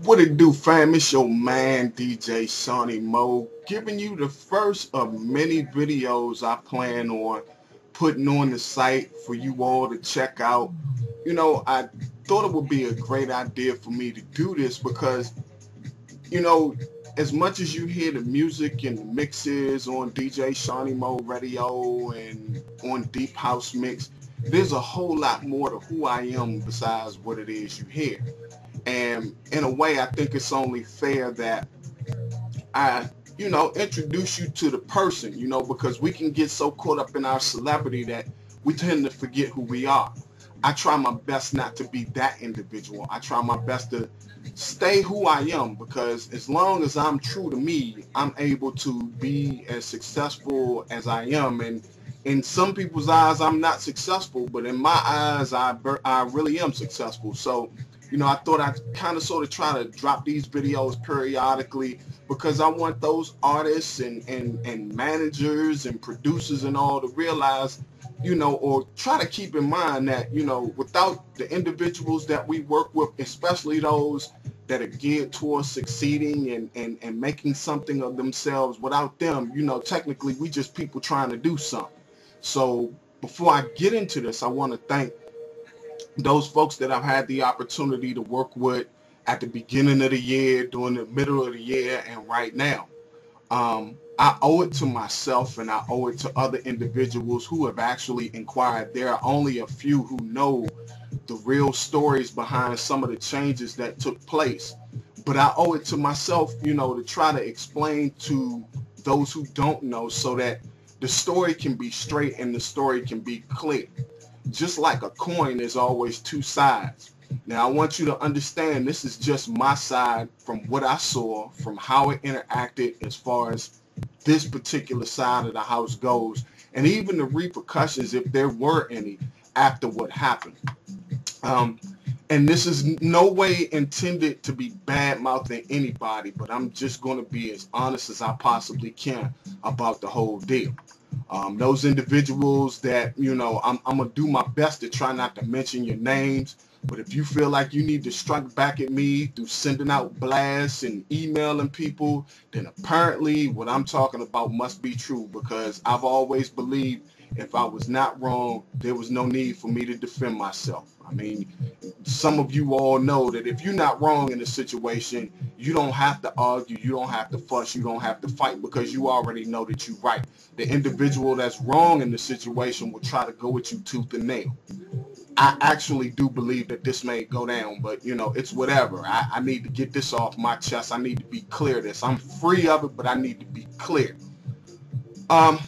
What it do, fam? It's your man, DJ Seaniemo, giving you the first of many videos I plan on putting on the site for you all to check out. I thought it would be a great idea for me to do this because, you know, as much as you hear the music and the mixes on DJ Seaniemo Radio and on Deep House Mix, there's a whole lot more to who I am besides what it is you hear. And in a way, I think it's only fair that I, introduce you to the person, because we can get so caught up in our celebrity that we tend to forget who we are. I try my best not to be that individual. I try my best to stay who I am because as long as I'm true to me, I'm able to be as successful as I am. And in some people's eyes, I'm not successful, but in my eyes, I really am successful. So, I thought I'd kind of sort of try to drop these videos periodically because I want those artists and managers and producers and all to realize, or try to keep in mind that, without the individuals that we work with, especially those that are geared towards succeeding and making something of themselves, without them, technically we just people trying to do something. So before I get into this, I want to thank those folks that I've had the opportunity to work with at the beginning of the year, during the middle of the year, and right now. I owe it to myself and I owe it to other individuals who have actually inquired. There are only a few who know the real stories behind some of the changes that took place. But I owe it to myself, to try to explain to those who don't know so that the story can be straight and the story can be clear. Just like a coin, there's always two sides. Now, I want you to understand this is just my side from what I saw, from how it interacted as far as this particular side of the house goes, and even the repercussions, if there were any, after what happened. Um, and this is no way intended to be bad-mouthing anybody, but I'm just going to be as honest as I possibly can about the whole deal. Those individuals that, I'm going to do my best to try not to mention your names. But if you feel like you need to strike back at me through sending out blasts and emailing people, then apparently what I'm talking about must be true because I've always believed if I was not wrong, there was no need for me to defend myself. I mean, some of you all know that if you're not wrong in a situation, you don't have to argue, you don't have to fuss, you don't have to fight because you already know that you're right. The individual that's wrong in the situation will try to go at you tooth and nail. I actually do believe that this may go down, but it's whatever. I need to get this off my chest. I need to be clear this. I'm free of it, but I need to be clear. Um,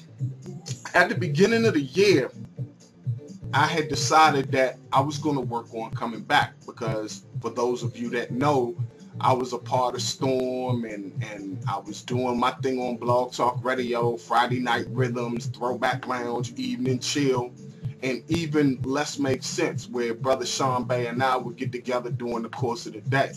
at the beginning of the year, I had decided that I was going to work on coming back because for those of you that know, I was a part of Storm and I was doing my thing on Blog Talk Radio, Friday Night Rhythms, Throwback Lounge, Evening Chill, and even Let's Make Sense, where Brother Sean Bay and I would get together during the course of the day.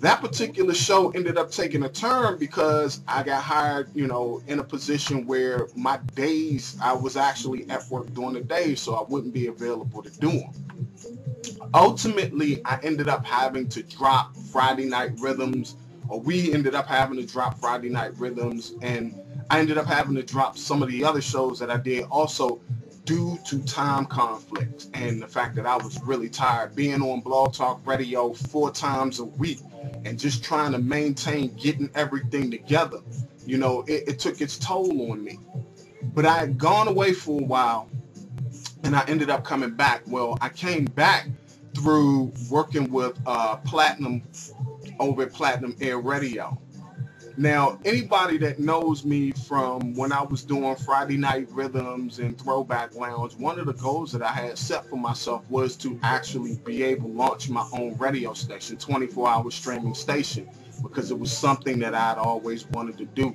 That particular show ended up taking a turn because I got hired, in a position where my days, I was actually at work during the day, so I wouldn't be available to do them. Ultimately, I ended up having to drop Friday Night Rhythms, or we ended up having to drop Friday Night Rhythms, and I ended up having to drop some of the other shows that I did also due to time conflicts and the fact that I was really tired being on Blog Talk Radio 4 times a week and just trying to maintain getting everything together. It took its toll on me. But I had gone away for a while and I ended up coming back. Well, I came back through working with Platinum over at Platinum Air Radio. Now, anybody that knows me from when I was doing Friday Night Rhythms and Throwback Lounge, one of the goals that I had set for myself was to actually be able to launch my own radio station, 24-hour streaming station, because it was something that I'd always wanted to do.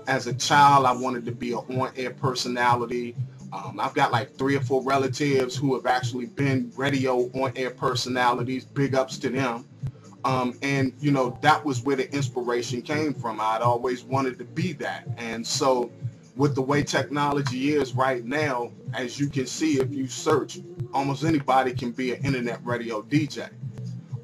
As a child, I wanted to be an on-air personality. I've got like 3 or 4 relatives who have actually been radio on-air personalities. Big ups to them. And that was where the inspiration came from. I'd always wanted to be that. And so with the way technology is right now, as you can see, if you search, almost anybody can be an internet radio DJ.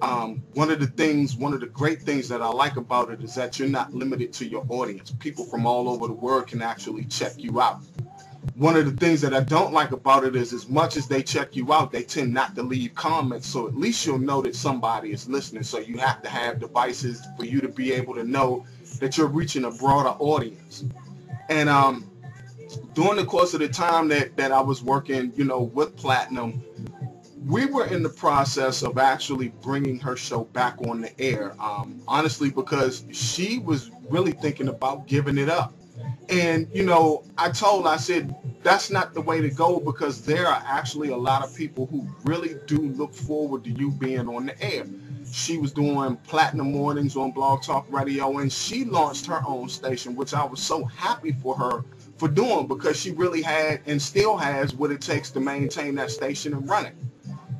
One of the great things that I like about it is that you're not limited to your audience. People from all over the world can actually check you out. One of the things that I don't like about it is as much as they check you out, they tend not to leave comments. So at least you'll know that somebody is listening. So you have to have devices for you to be able to know that you're reaching a broader audience. And during the course of the time that I was working, with Platinum, we were in the process of actually bringing her show back on the air, honestly, because she was really thinking about giving it up. And, I said, that's not the way to go, because there are actually a lot of people who really do look forward to you being on the air. She was doing Platinum Mornings on Blog Talk Radio, and she launched her own station, which I was so happy for her for doing, because she really had and still has what it takes to maintain that station and run it.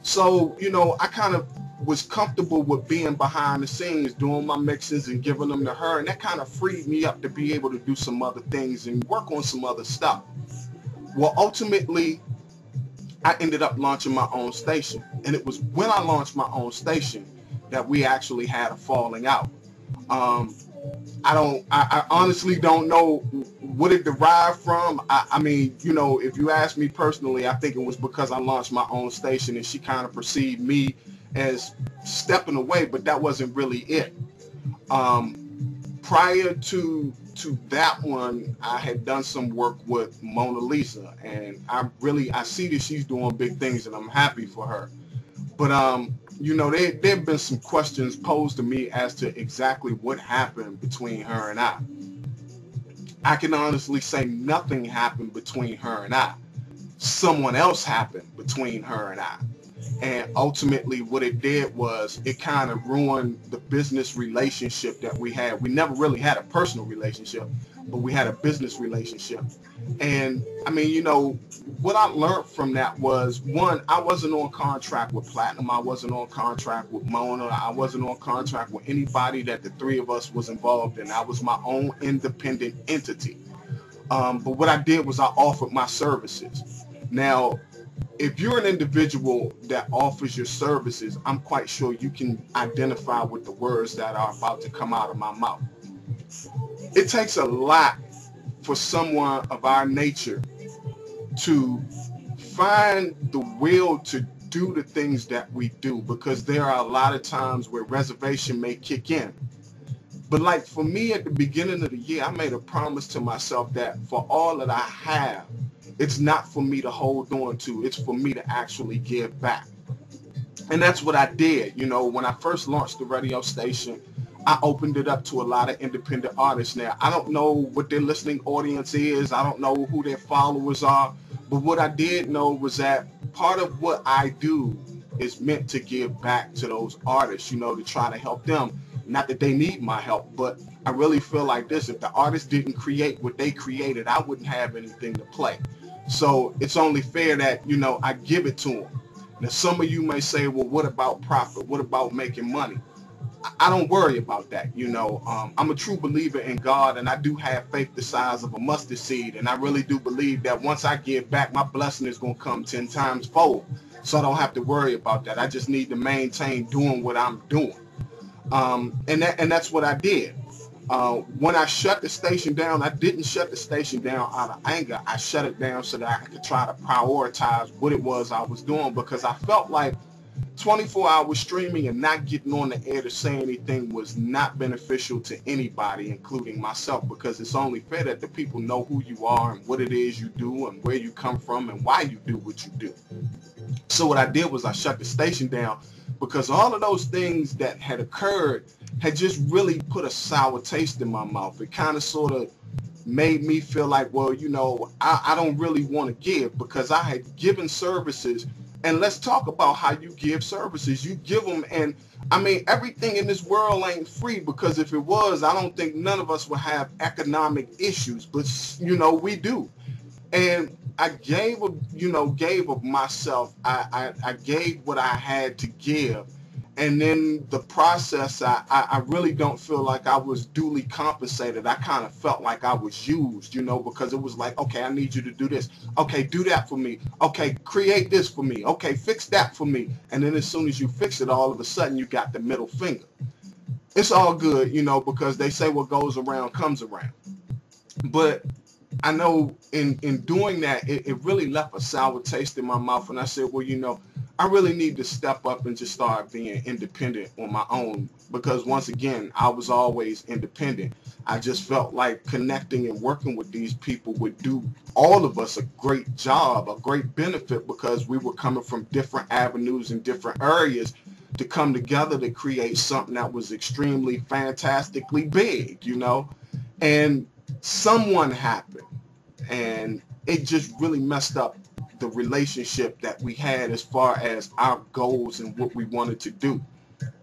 So, I kind of was comfortable with being behind the scenes, doing my mixes and giving them to her, and that kind of freed me up to be able to do some other things and work on some other stuff. Well, ultimately, I ended up launching my own station, and it was when I launched my own station that we actually had a falling out. I honestly don't know what it derived from. I mean, if you ask me personally, I think it was because I launched my own station and she kind of perceived me as stepping away, but that wasn't really it. Prior to that one, I had done some work with Mona Lisa, and I see that she's doing big things, and I'm happy for her. But there have been some questions posed to me as to exactly what happened between her and I. I can honestly say nothing happened between her and I. Someone else happened between her and I. And ultimately what it did was it kind of ruined the business relationship that we had. We never really had a personal relationship, but we had a business relationship. And I mean, what I learned from that was, one, I wasn't on contract with Platinum. I wasn't on contract with Mona. I wasn't on contract with anybody that the three of us was involved in. I was my own independent entity. But what I did was I offered my services. Now, if you're an individual that offers your services, I'm quite sure you can identify with the words that are about to come out of my mouth. It takes a lot for someone of our nature to find the will to do the things that we do, because there are a lot of times where reservation may kick in. But like for me at the beginning of the year, I made a promise to myself that for all that I have, it's not for me to hold on to, it's for me to actually give back. And that's what I did. When I first launched the radio station, I opened it up to a lot of independent artists. Now, I don't know what their listening audience is. I don't know who their followers are. But what I did know was that part of what I do is meant to give back to those artists, to try to help them. Not that they need my help, but I really feel like this. If the artist didn't create what they created, I wouldn't have anything to play. So it's only fair that, I give it to them. Now, some of you may say, well, what about profit? What about making money? I don't worry about that. I'm a true believer in God, and I do have faith the size of a mustard seed. And I really do believe that once I give back, my blessing is going to come 10 times fold. So I don't have to worry about that. I just need to maintain doing what I'm doing. And that's what I did. When I shut the station down, I didn't shut the station down out of anger. I shut it down so that I could try to prioritize what it was I was doing, because I felt like 24-hour streaming and not getting on the air to say anything was not beneficial to anybody, including myself, because it's only fair that the people know who you are and what it is you do and where you come from and why you do what you do. So what I did was I shut the station down, because all of those things that had occurred had just really put a sour taste in my mouth. It kind of sort of made me feel like, well, I don't really want to give, because I had given services. And let's talk about how you give services. You give them, and I mean, everything in this world ain't free, because if it was, I don't think none of us would have economic issues, but we do. And I gave of myself. I gave what I had to give, And then the process, I really don't feel like I was duly compensated. I kind of felt like I was used, you know, because it was like, okay, I need you to do this. Okay, do that for me. Okay, create this for me. Okay, fix that for me. And then as soon as you fix it, all of a sudden you got the middle finger. It's all good, you know, because they say what goes around comes around. But I know in doing that, it really left a sour taste in my mouth. And I said, well, you know, I really need to step up and just start being independent on my own. Because once again, I was always independent. I just felt like connecting and working with these people would do all of us a great job, a great benefit, because we were coming from different avenues and different areas to come together to create something that was extremely fantastically big, you know. And someone happened, and it just really messed up the relationship that we had as far as our goals and what we wanted to do.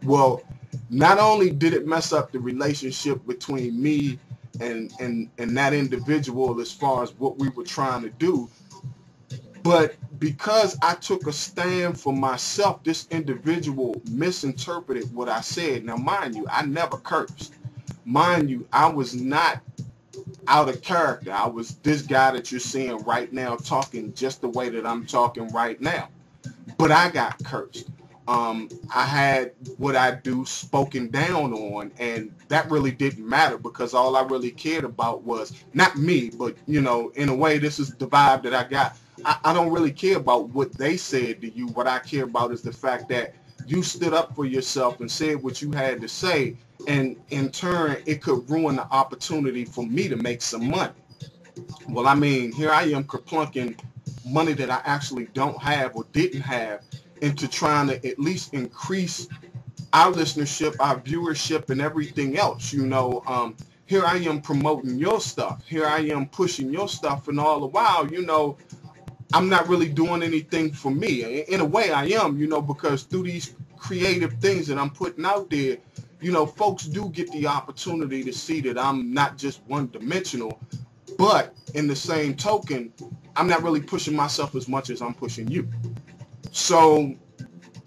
Well, not only did it mess up the relationship between me and that individual as far as what we were trying to do, but because I took a stand for myself, this individual misinterpreted what I said. Now, mind you, I never cursed. Mind you, I was not out of character. I was this guy that you're seeing right now talking just the way that I'm talking right now. But I got cursed. I had what I do spoken down on, and that really didn't matter because all I really cared about was not me, but you know, in a way, this is the vibe that I got. I don't really care about what they said to you. What I care about is the fact that you stood up for yourself and said what you had to say, and in turn, it could ruin the opportunity for me to make some money. Well, I mean, here I am kerplunking money that I actually don't have or didn't have into trying to at least increase our listenership, our viewership, and everything else. You know, here I am promoting your stuff. Here I am pushing your stuff, and all the while, you know, I'm not really doing anything for me. In a way, I am, you know, because through these creative things that I'm putting out there, you know, folks do get the opportunity to see that I'm not just one-dimensional, but in the same token, I'm not really pushing myself as much as I'm pushing you. So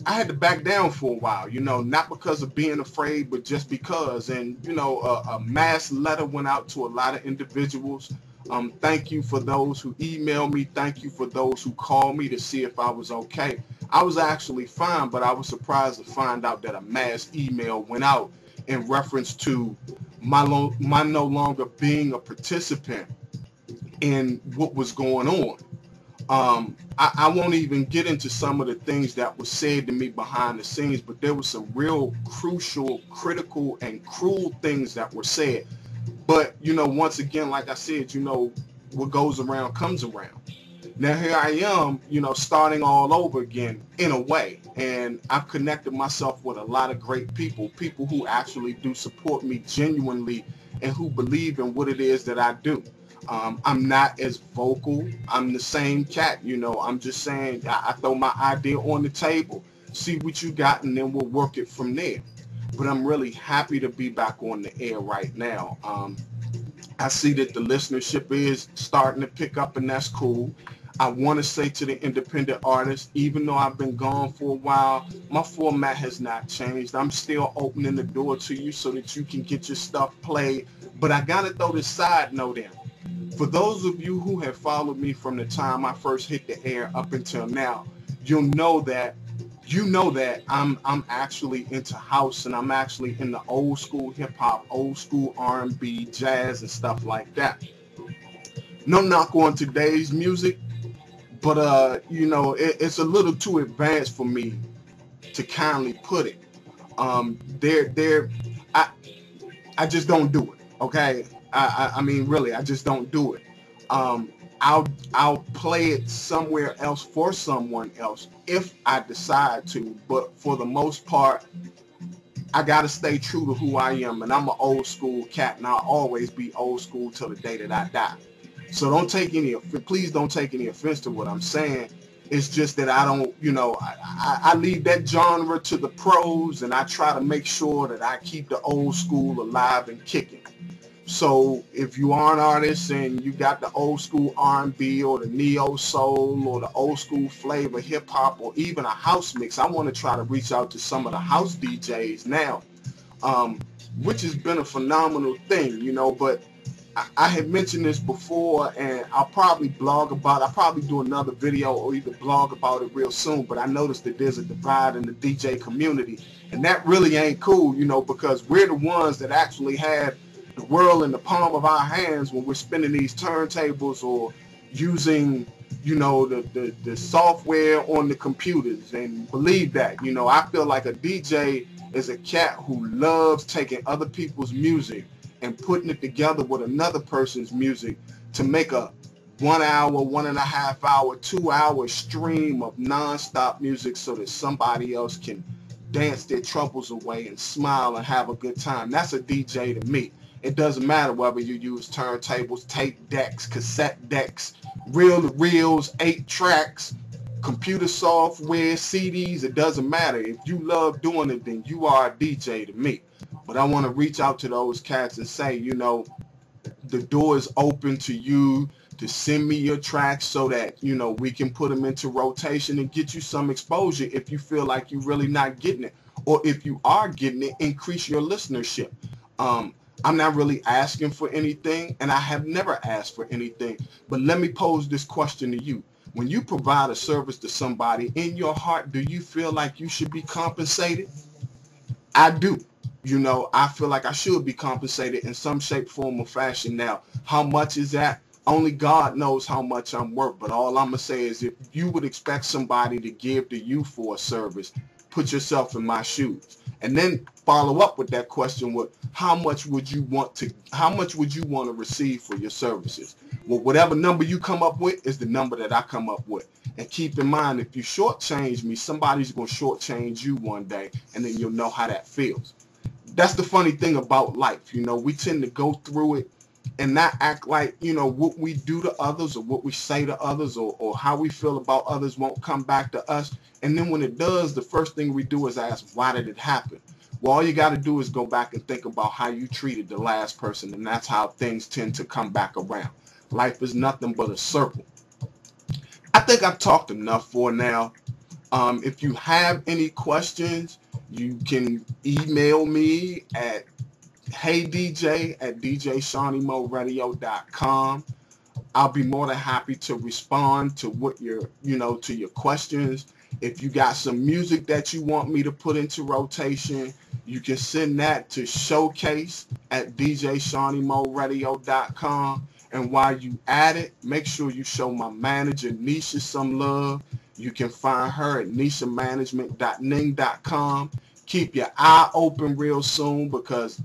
I had to back down for a while, you know, not because of being afraid, but just because. And, you know, a mass letter went out to a lot of individuals. Thank you for those who emailed me. Thank you for those who called me to see if I was okay. I was actually fine, but I was surprised to find out that a mass email went out in reference to my no longer being a participant in what was going on. I won't even get into some of the things that were said to me behind the scenes, but there were some real crucial, critical, and cruel things that were said. But, you know, once again, like I said, you know, what goes around comes around. Now here I am, you know, starting all over again in a way. And I've connected myself with a lot of great people, people who actually do support me genuinely and who believe in what it is that I do. I'm not as vocal. I'm the same cat, you know. I'm just saying I throw my idea on the table, see what you got, and then we'll work it from there. But I'm really happy to be back on the air right now. I see that the listenership is starting to pick up, and that's cool. I want to say to the independent artists, even though I've been gone for a while, my format has not changed. I'm still opening the door to you so that you can get your stuff played. But I got to throw this side note in. For those of you who have followed me from the time I first hit the air up until now, you'll know that I'm actually into house, and I'm actually in the old school hip hop, old school R&B, jazz, and stuff like that. No knock on today's music, but you know, it's a little too advanced for me to kindly put it. There, I just don't do it. Okay, I mean, really, I just don't do it. Um, I'll play it somewhere else for someone else if I decide to, but for the most part, I gotta stay true to who I am, and I'm an old school cat, and I'll always be old school till the day that I die. So please don't take any offense to what I'm saying. It's just that I don't, you know, I leave that genre to the pros, and I try to make sure that I keep the old school alive and kicking. So if you are an artist and you got the old school R&B or the neo soul or the old school flavor hip hop or even a house mix, I want to try to reach out to some of the house DJs now, which has been a phenomenal thing, you know. But I had mentioned this before, and I'll probably I'll probably do another video or either blog about it real soon, but I noticed that there's a divide in the DJ community, and that really ain't cool, you know, because we're the ones that actually have the world in the palm of our hands when we're spinning these turntables or using, you know, the software on the computers. And believe that, you know, I feel like a DJ is a cat who loves taking other people's music and putting it together with another person's music to make a 1 hour, 1.5 hour, 2 hour stream of non-stop music so that somebody else can dance their troubles away and smile and have a good time. That's a DJ to me. It doesn't matter whether you use turntables, tape decks, cassette decks, reel-to-reels, 8 tracks, computer software, CDs. It doesn't matter. If you love doing it, then you are a DJ to me. But I want to reach out to those cats and say, you know, the door is open to you to send me your tracks so that, you know, we can put them into rotation and get you some exposure if you feel like you're really not getting it. Or if you are getting it, increase your listenership. I'm not really asking for anything, and I have never asked for anything. But let me pose this question to you. When you provide a service to somebody, in your heart, do you feel like you should be compensated? I do. You know, I feel like I should be compensated in some shape, form, or fashion. Now, how much is that? Only God knows how much I'm worth. But all I'm going to say is if you would expect somebody to give to you for a service, put yourself in my shoes. And then follow up with that question with how much would you want to receive for your services? Well, whatever number you come up with is the number that I come up with. And keep in mind, if you shortchange me, somebody's going to shortchange you one day, and then you'll know how that feels. That's the funny thing about life. You know, we tend to go through it and not act like, you know, what we do to others or what we say to others or how we feel about others won't come back to us. And then when it does, the first thing we do is ask, why did it happen? Well, all you got to do is go back and think about how you treated the last person, and that's how things tend to come back around. Life is nothing but a circle. I think I've talked enough for now. If you have any questions, you can email me at heydj@djseaniemoradio.com. I'll be more than happy to respond to what your, you know, to your questions. If you got some music that you want me to put into rotation, you can send that to showcase@djseaniemoradio.com. And while you at it, make sure you show my manager Nisha some love. You can find her at nishamanagement.ning.com. Keep your eye open real soon because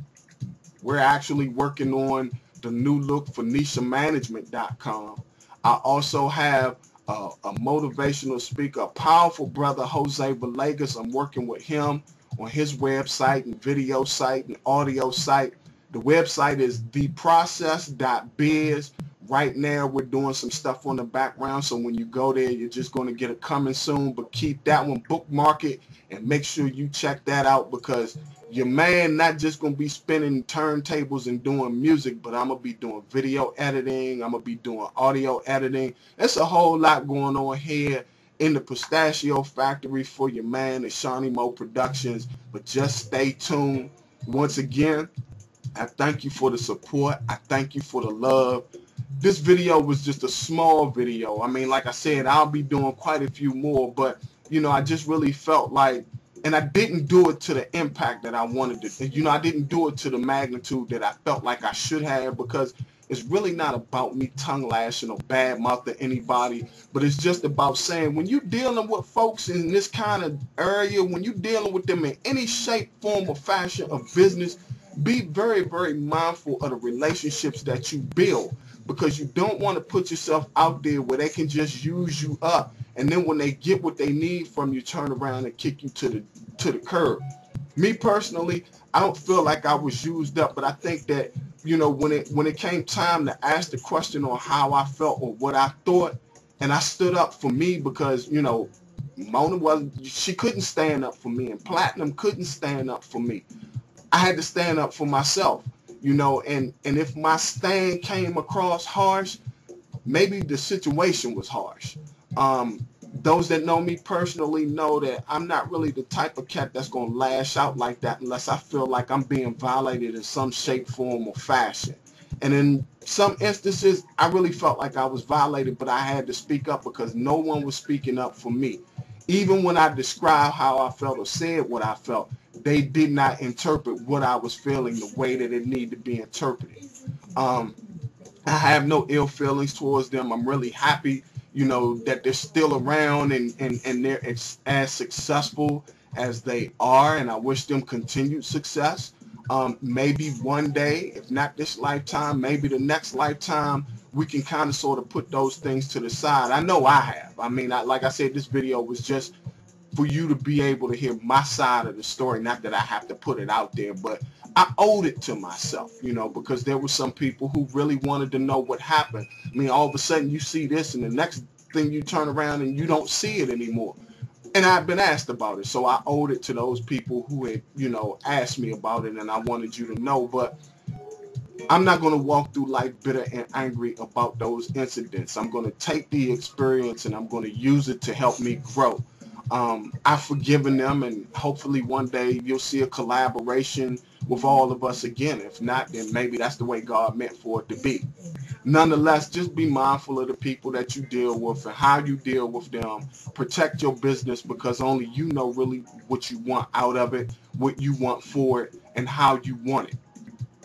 we're actually working on the new look for nishamanagement.com. I also have a motivational speaker, a powerful brother, Jose Villegas. I'm working with him on his website and video site and audio site. The website is theprocess.biz. Right now, we're doing some stuff on the background, so when you go there, you're just going to get it coming soon. But keep that one, bookmark it, and make sure you check that out because your man not just going to be spinning turntables and doing music, but I'm going to be doing video editing. I'm going to be doing audio editing. There's a whole lot going on here in the Pistachio Factory for your man at Seaniemo Productions. But just stay tuned. Once again, I thank you for the support. I thank you for the love. This video was just a small video. I mean, like I said, I'll be doing quite a few more, but, you know, I just really felt like, and I didn't do it to the impact that I wanted to. You know, I didn't do it to the magnitude that I felt like I should have because it's really not about me tongue lashing or bad mouthing anybody, but it's just about saying when you're dealing with folks in this kind of area, when you're dealing with them in any shape, form, or fashion of business, be very, very mindful of the relationships that you build because you don't want to put yourself out there where they can just use you up. And then when they get what they need from you, turn around and kick you to the curb. Me personally, I don't feel like I was used up, but I think that, you know, when it came time to ask the question on how I felt or what I thought, and I stood up for me because, you know, Mona she couldn't stand up for me, and Platinum couldn't stand up for me. I had to stand up for myself. you know, and if my stand came across harsh, maybe the situation was harsh. Those that know me personally know that I'm not really the type of cat that's going to lash out like that unless I feel like I'm being violated in some shape, form, or fashion. And in some instances, I really felt like I was violated, but I had to speak up because no one was speaking up for me. Even when I described how I felt or said what I felt, they did not interpret what I was feeling the way that it needed to be interpreted. Um, I have no ill feelings towards them. I'm really happy, you know, that they're still around and they're as successful as they are, and I wish them continued success. Maybe one day, if not this lifetime, maybe the next lifetime, we can kind of sort of put those things to the side. I know I have. I mean, like I said, this video was just for you to be able to hear my side of the story. Not that I have to put it out there, but I owed it to myself, you know, because there were some people who really wanted to know what happened. I mean, all of a sudden you see this and the next thing you turn around and you don't see it anymore. And I've been asked about it. So I owed it to those people who had, you know, asked me about it, and I wanted you to know. But I'm not going to walk through life bitter and angry about those incidents. I'm going to take the experience and I'm going to use it to help me grow. I've forgiven them, and hopefully one day you'll see a collaboration with all of us again. If not, then maybe that's the way God meant for it to be. Nonetheless, just be mindful of the people that you deal with and how you deal with them. Protect your business, because only you know really what you want out of it, what you want for it, and how you want it.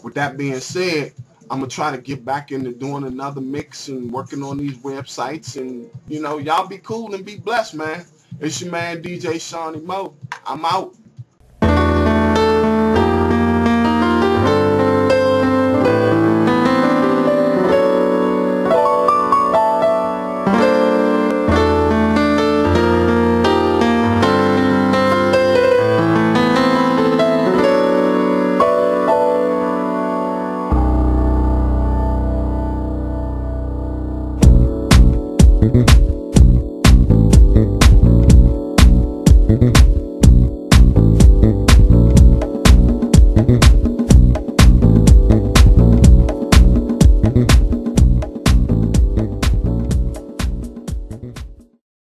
With that being said, I'm going to try to get back into doing another mix and working on these websites. And, you know, y'all be cool and be blessed, man. It's your man, DJ Seaniemo. I'm out. Mm-hmm.